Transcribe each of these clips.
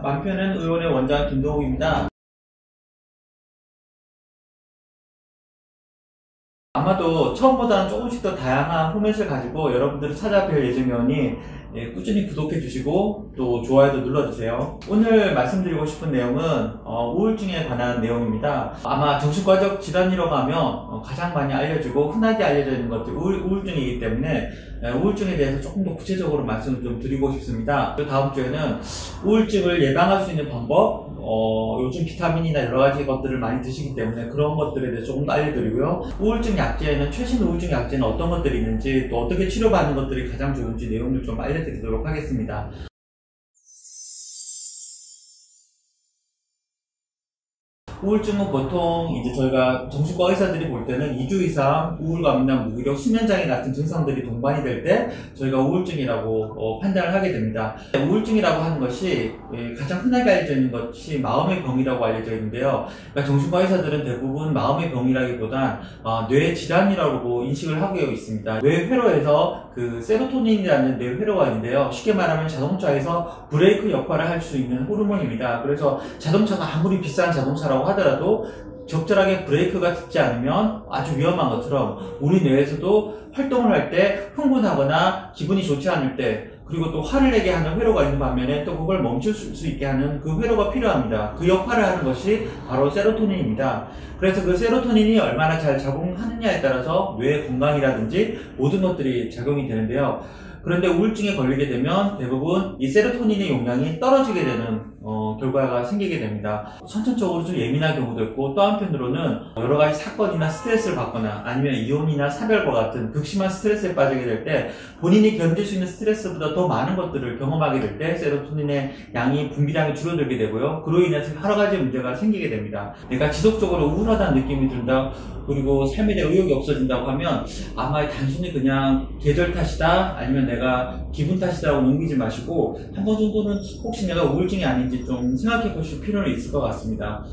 맘편은 의원의 원장 김동욱입니다. 아마도 처음보다는 조금씩 더 다양한 포맷을 가지고 여러분들을 찾아뵐 예정이오니 꾸준히 구독해 주시고 또 좋아요도 눌러주세요. 오늘 말씀드리고 싶은 내용은 우울증에 관한 내용입니다. 아마 정신과적 질환이라고 하면 가장 많이 알려지고 흔하게 알려져 있는 것들이 우울증이기 때문에 우울증에 대해서 조금 더 구체적으로 말씀을 좀 드리고 싶습니다. 다음 주에는 우울증을 예방할 수 있는 방법, 요즘 비타민이나 여러가지 것들을 많이 드시기 때문에 그런 것들에 대해서 조금 더 알려드리고요. 우울증 약제에는 최신 우울증 약제는 어떤 것들이 있는지 또 어떻게 치료받는 것들이 가장 좋은지 내용을 좀 알려드리도록 하겠습니다. 우울증은 보통 이제 저희가 정신과 의사들이 볼 때는 2주 이상 우울감이나 무기력, 수면장애 같은 증상들이 동반이 될 때 저희가 우울증이라고 판단을 하게 됩니다. 우울증이라고 하는 것이 가장 흔하게 알려져 있는 것이 마음의 병이라고 알려져 있는데요. 그러니까 정신과 의사들은 대부분 마음의 병이라기보단 뇌 질환이라고 인식을 하고 있습니다. 뇌 회로에서 그 세로토닌이라는 뇌 회로가 있는데요. 쉽게 말하면 자동차에서 브레이크 역할을 할 수 있는 호르몬입니다. 그래서 자동차가 아무리 비싼 자동차라고 하더라도 적절하게 브레이크가 듣지 않으면 아주 위험한 것처럼 우리 뇌에서도 활동을 할 때 흥분하거나 기분이 좋지 않을 때 그리고 또 화를 내게 하는 회로가 있는 반면에 또 그걸 멈출 수 있게 하는 그 회로가 필요합니다. 그 역할을 하는 것이 바로 세로토닌입니다. 그래서 그 세로토닌이 얼마나 잘 작용하느냐에 따라서 뇌의 건강이라든지 모든 것들이 작용이 되는데요. 그런데 우울증에 걸리게 되면 대부분 이 세로토닌의 용량이 떨어지게 되는 결과가 생기게 됩니다. 선천적으로 좀 예민한 경우도 있고 또 한편으로는 여러 가지 사건이나 스트레스를 받거나 아니면 이혼이나 사별과 같은 극심한 스트레스에 빠지게 될 때 본인이 견딜 수 있는 스트레스보다 더 많은 것들을 경험하게 될 때 세로토닌의 양이 분비량이 줄어들게 되고요. 그로 인해서 여러 가지 문제가 생기게 됩니다. 내가 지속적으로 우울하다는 느낌이 든다, 그리고 삶에 대한 의욕이 없어진다고 하면 아마 단순히 그냥 계절 탓이다 아니면 내가 기분 탓이다라고 넘기지 마시고 한 번 정도는 혹시 내가 우울증이 아닌지 좀 생각해 보실 필요는 있을 것 같습니다.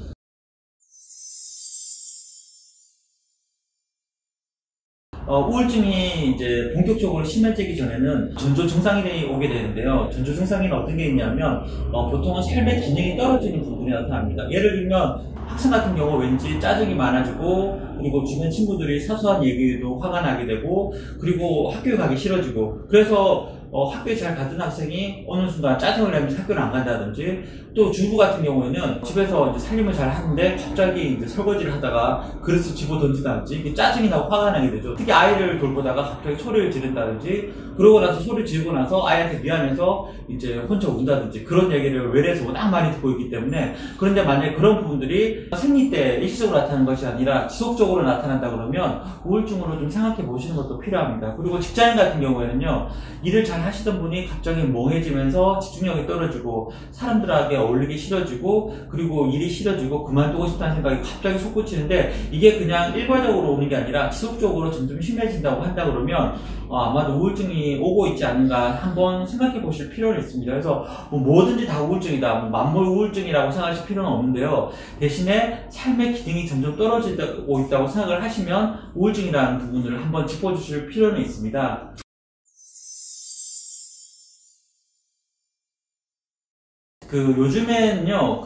우울증이 이제 본격적으로 심해지기 전에는 전조 증상이 오게 되는데요. 전조 증상에는 어떤 게 있냐면 보통은 삶의 기능이 떨어지는 부분이 나타납니다. 예를 들면 학생 같은 경우 왠지 짜증이 많아지고 그리고 주변 친구들이 사소한 얘기도 화가 나게 되고 그리고 학교에 가기 싫어지고 그래서 학교에 잘 갔던 학생이 어느 순간 짜증을 내면서 학교를 안 간다든지 또 주부 같은 경우에는 집에서 이제 살림을 잘 하는데 갑자기 이제 설거지를 하다가 그릇을 집어 던진다든지 짜증이 나고 화가 나게 되죠. 특히 아이를 돌보다가 갑자기 소리를 지른다든지 그러고 나서 소리를 지르고 나서 아이한테 미안해서 이제 혼자 운다든지 그런 얘기를 외래에서 워낙 많이 듣고 있기 때문에 그런데 만약에 그런 부분들이 생리 때 일시적으로 나타나는 것이 아니라 지속적으로 나타난다 그러면 우울증으로 좀 생각해 보시는 것도 필요합니다. 그리고 직장인 같은 경우에는요, 일을 잘 하시던 분이 갑자기 멍해지면서 집중력이 떨어지고 사람들에게 어울리기 싫어지고 그리고 일이 싫어지고 그만두고 싶다는 생각이 갑자기 솟구치는데 이게 그냥 일괄적으로 오는 게 아니라 지속적으로 점점 심해진다고 한다 그러면 아마도 우울증이 오고 있지 않는가 한번 생각해 보실 필요는 있습니다. 그래서 뭐든지 다 우울증이다, 만물 우울증이라고 생각하실 필요는 없는데요. 대신에 삶의 기능이 점점 떨어지고 있다고 생각을 하시면 우울증이라는 부분을 한번 짚어주실 필요는 있습니다. 요즘에는요,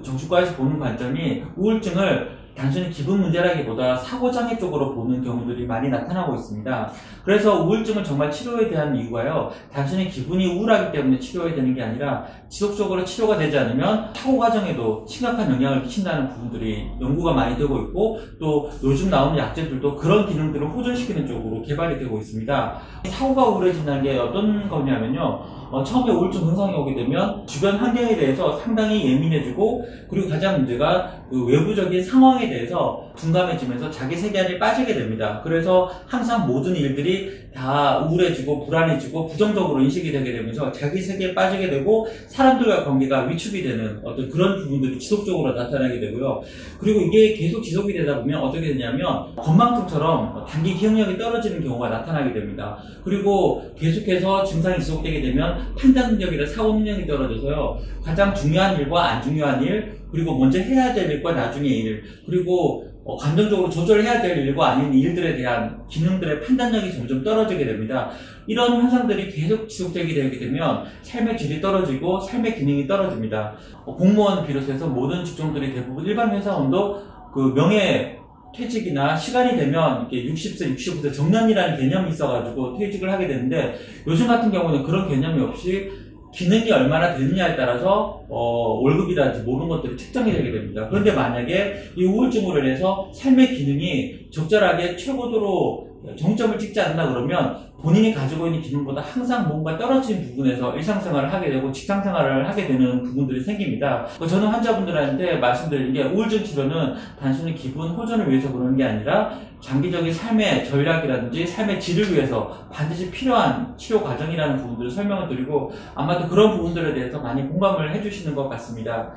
정신과에서 보는 관점이 우울증을 단순히 기분 문제라기보다 사고장애 쪽으로 보는 경우들이 많이 나타나고 있습니다. 그래서 우울증을 정말 치료해야 되는 이유가요, 단순히 기분이 우울하기 때문에 치료해야 되는 게 아니라 지속적으로 치료가 되지 않으면 사고 과정에도 심각한 영향을 미친다는 부분들이 연구가 많이 되고 있고 또 요즘 나오는 약제들도 그런 기능들을 호전시키는 쪽으로 개발이 되고 있습니다. 사고가 우울해진다는 게 어떤 거냐면요, 처음에 우울증 증상이 오게 되면 주변 환경에 대해서 상당히 예민해지고 그리고 가장 문제가 그 외부적인 상황에 대해서 둔감해지면서 자기 세계 안에 빠지게 됩니다. 그래서 항상 모든 일들이 다 우울해지고 불안해지고 부정적으로 인식이 되게 되면서 자기 세계에 빠지게 되고 사람들과 관계가 위축이 되는 어떤 그런 부분들이 지속적으로 나타나게 되고요. 그리고 이게 계속 지속이 되다 보면 어떻게 되냐면 건망증처럼 단기 기억력이 떨어지는 경우가 나타나게 됩니다. 그리고 계속해서 증상이 지속되게 되면 판단 능력이나 사고 능력이 떨어져서요, 가장 중요한 일과 안 중요한 일, 그리고 먼저 해야 될 일과 나중의 일, 그리고 감정적으로 조절해야 될 일과 아닌 일들에 대한 기능들의 판단력이 점점 떨어지게 됩니다. 이런 현상들이 계속 지속되게 되게 되면 삶의 질이 떨어지고 삶의 기능이 떨어집니다. 공무원 비롯해서 모든 직종들이 대부분 일반 회사원도 그 명예 퇴직이나 시간이 되면 이렇게 60세, 65세 정년이라는 개념이 있어가지고 퇴직을 하게 되는데, 요즘 같은 경우는 그런 개념이 없이 기능이 얼마나 되느냐에 따라서 월급이라든지 모든 것들이 책정이 되게 됩니다. 그런데 만약에 이 우울증으로 인해서 삶의 기능이 적절하게 최고도로 정점을 찍지 않는다 그러면 본인이 가지고 있는 기능보다 항상 뭔가 떨어진 부분에서 일상생활을 하게 되고 직장생활을 하게 되는 부분들이 생깁니다. 저는 환자분들한테 말씀드리는 게, 우울증 치료는 단순히 기분 호전을 위해서 그러는 게 아니라 장기적인 삶의 전략이라든지 삶의 질을 위해서 반드시 필요한 치료 과정이라는 부분들을 설명을 드리고, 아마도 그런 부분들에 대해서 많이 공감을 해주시는 것 같습니다.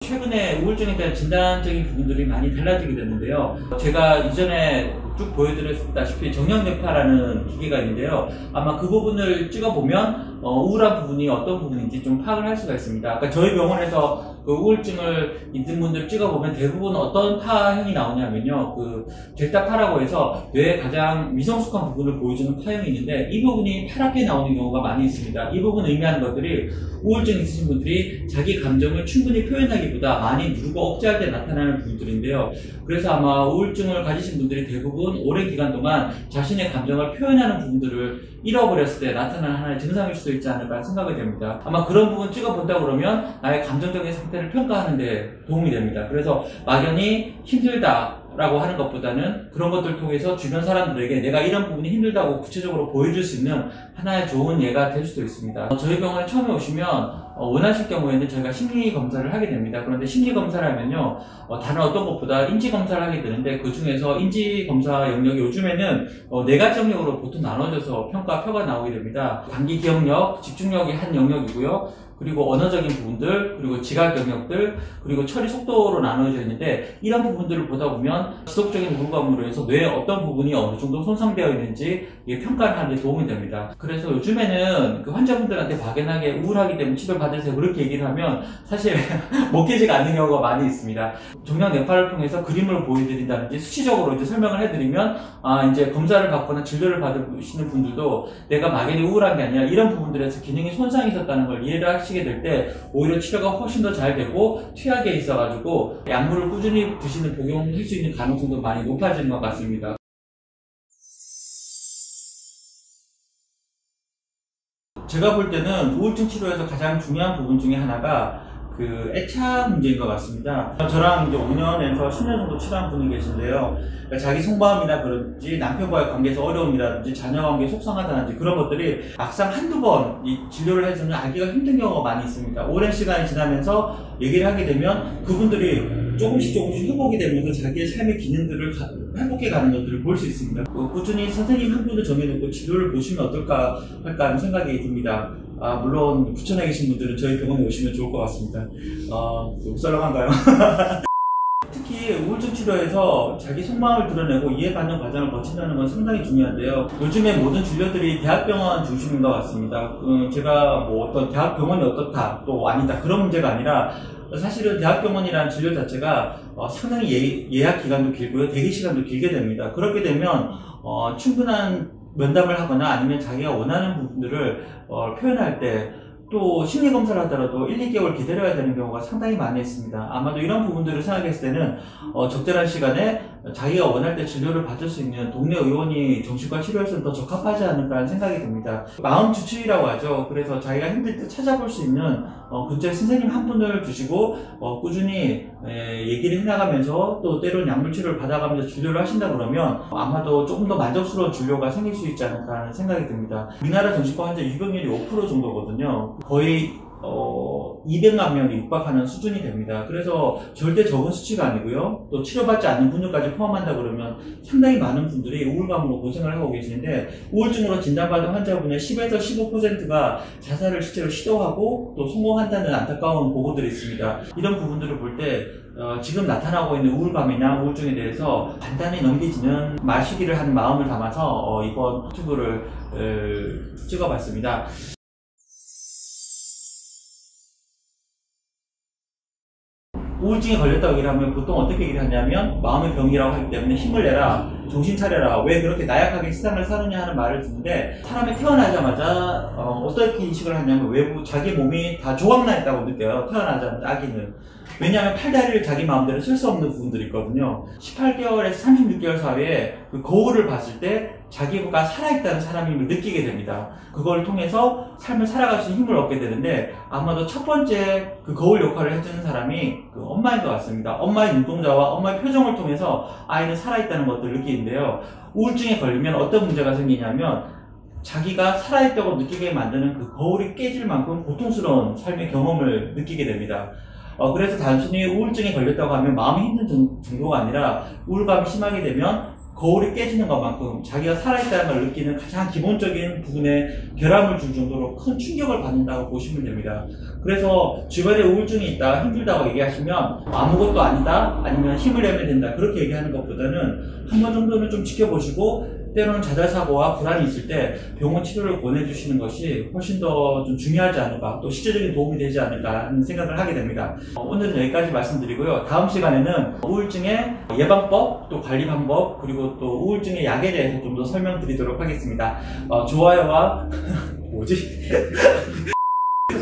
최근에 우울증에 대한 진단적인 부분들이 많이 달라지게 됐는데요. 제가 이전에 쭉 보여드렸다시피 정형뇌파라는 기계가 있는데요. 아마 그 부분을 찍어보면 우울한 부분이 어떤 부분인지 좀 파악을 할 수가 있습니다. 그러니까 저희 병원에서 그 우울증을 있는 분들을 찍어보면 대부분 어떤 파형이 나오냐면요, 그 델타파라고 해서 뇌의 가장 미성숙한 부분을 보여주는 파형이 있는데, 이 부분이 파랗게 나오는 경우가 많이 있습니다. 이 부분 의미하는 것들이 우울증 있으신 분들이 자기 감정을 충분히 표현하기보다 많이 누르고 억제할 때 나타나는 부분들인데요. 그래서 아마 우울증을 가지신 분들이 대부분 오랜 기간 동안 자신의 감정을 표현하는 부분들을 잃어버렸을 때 나타나는 하나의 증상일 수도 있지 않을까 생각이 됩니다. 아마 그런 부분 찍어본다 그러면 나의 감정적인 상태를 평가하는 데 도움이 됩니다. 그래서 막연히 힘들다라고 하는 것보다는 그런 것들을 통해서 주변 사람들에게 내가 이런 부분이 힘들다고 구체적으로 보여줄 수 있는 하나의 좋은 예가 될 수도 있습니다. 저희 병원에 처음에 오시면 원하실 경우에는 저희가 심리 검사를 하게 됩니다. 그런데 심리 검사를 하면요, 다른 어떤 것보다 인지 검사를 하게 되는데, 그 중에서 인지 검사 영역이 요즘에는 4가지 영역으로 보통 나눠져서 평가표가 나오게 됩니다. 단기 기억력, 집중력이 한 영역이고요. 그리고 언어적인 부분들, 그리고 지각 영역들, 그리고 처리 속도로 나눠져 있는데, 이런 부분들을 보다 보면 지속적인 우울감으로 해서 뇌의 어떤 부분이 어느 정도 손상되어 있는지 평가를 하는 데 도움이 됩니다. 그래서 요즘에는 그 환자분들한테 막연하게 우울하기 때문에 치료를 받으세요 그렇게 얘기를 하면 사실 먹히지가 않는 경우가 많이 있습니다. 정형뇌파를 통해서 그림을 보여드린다든지 수치적으로 이제 설명을 해드리면, 이제 검사를 받거나 진료를 받으시는 분들도 내가 막연히 우울한 게 아니라 이런 부분들에서 기능이 손상이 있었다는 걸 이해를 하시게 될 때 오히려 치료가 훨씬 더 잘 되고 투약에 있어가지고 약물을 꾸준히 드시는 복용할 수 있는 가능성도 많이 높아지는 것 같습니다. 제가 볼 때는 우울증 치료에서 가장 중요한 부분 중에 하나가 그 애착 문제인 것 같습니다. 저랑 이제 5년에서 10년 정도 치료한 분이 계신데요. 그러니까 자기 속마음이나 그런지 남편과의 관계에서 어려움이라든지 자녀 관계 속상하다든지 그런 것들이 막상 한두 번 이 진료를 해서는 알기가 힘든 경우가 많이 있습니다. 오랜 시간이 지나면서 얘기를 하게 되면 그분들이 조금씩 회복이 되면서 자기의 삶의 기능들을 회복해 가는 것들을 볼 수 있습니다. 꾸준히 선생님 한 분을 정해놓고 치료를 보시면 어떨까 할까 하는 생각이 듭니다. 물론 부천에 계신 분들은 저희 병원에 오시면 좋을 것 같습니다. 썰렁한가요? 특히 우울증 치료에서 자기 속마음을 드러내고 이해받는 과정을 거친다는 건 상당히 중요한데요. 요즘에 모든 진료들이 대학병원 중심인 것 같습니다. 제가 뭐 어떤 대학병원이 어떻다 또 아니다 그런 문제가 아니라, 사실은 대학병원이라는 진료 자체가 상당히 예약 기간도 길고요, 대기 시간도 길게 됩니다. 그렇게 되면 충분한 면담을 하거나 아니면 자기가 원하는 부분들을 표현할 때 또 심리검사를 하더라도 1, 2개월 기다려야 되는 경우가 상당히 많이 있습니다. 아마도 이런 부분들을 생각했을 때는 적절한 시간에 자기가 원할 때 진료를 받을 수 있는 동네 의원이 정신과 치료에서는 더 적합하지 않을까 하는 생각이 듭니다. 마음 주치의라고 하죠. 그래서 자기가 힘들 때 찾아볼 수 있는 근처에 선생님 한 분을 두시고 꾸준히 얘기를 해나가면서 또 때로는 약물 치료를 받아가면서 진료를 하신다 그러면 아마도 조금 더 만족스러운 진료가 생길 수 있지 않을까 하는 생각이 듭니다. 우리나라 정신과 환자 유병률이 5% 정도거든요. 거의 200만 명이 육박하는 수준이 됩니다. 그래서 절대 적은 수치가 아니고요. 또 치료받지 않는 분들까지 포함한다 그러면 상당히 많은 분들이 우울감으로 고생을 하고 계시는데, 우울증으로 진단받은 환자분의 10에서 15%가 자살을 실제로 시도하고 또 성공한다는 안타까운 보고들이 있습니다. 이런 부분들을 볼 때 지금 나타나고 있는 우울감이나 우울증에 대해서 간단히 넘기지는 마시기를 하는 마음을 담아서 이번 유튜브를 찍어봤습니다. 우울증에 걸렸다고 얘기를 하면 보통 어떻게 얘기를 하냐면 마음의 병이라고 하기 때문에 힘을 내라, 정신 차려라, 왜 그렇게 나약하게 세상을 사느냐 하는 말을 듣는데, 사람이 태어나자마자 어떻게 인식을 하냐면 외부 자기 몸이 다 조각나 있다고 느껴요. 태어나자마자 아기는. 왜냐하면 팔다리를 자기 마음대로 쓸 수 없는 부분들이 있거든요. 18개월에서 36개월 사이에 그 거울을 봤을 때 자기가 살아있다는 사람임을 느끼게 됩니다. 그걸 통해서 삶을 살아갈 수 있는 힘을 얻게 되는데, 아마도 첫 번째 그 거울 역할을 해주는 사람이 그 엄마인 것 같습니다. 엄마의 눈동자와 엄마의 표정을 통해서 아이는 살아있다는 것들을 느끼는데요. 우울증에 걸리면 어떤 문제가 생기냐면 자기가 살아있다고 느끼게 만드는 그 거울이 깨질 만큼 고통스러운 삶의 경험을 느끼게 됩니다. 그래서 단순히 우울증에 걸렸다고 하면 마음이 힘든 정도가 아니라, 우울감이 심하게 되면 거울이 깨지는 것만큼 자기가 살아있다는 걸 느끼는 가장 기본적인 부분에 결함을 줄 정도로 큰 충격을 받는다고 보시면 됩니다. 그래서 주변에 우울증이 있다, 힘들다고 얘기하시면 아무것도 아니다, 아니면 힘을 내면 된다, 그렇게 얘기하는 것보다는 한 번 정도는 좀 지켜보시고, 때로는 자살사고와 불안이 있을 때 병원 치료를 권해주시는 것이 훨씬 더 좀 중요하지 않을까, 또 실질적인 도움이 되지 않을까 하는 생각을 하게 됩니다. 오늘은 여기까지 말씀드리고요. 다음 시간에는 우울증의 예방법, 또 관리 방법, 그리고 또 우울증의 약에 대해서 좀 더 설명드리도록 하겠습니다. 좋아요와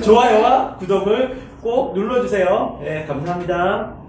좋아요와 구독을 꼭 눌러주세요. 네, 감사합니다.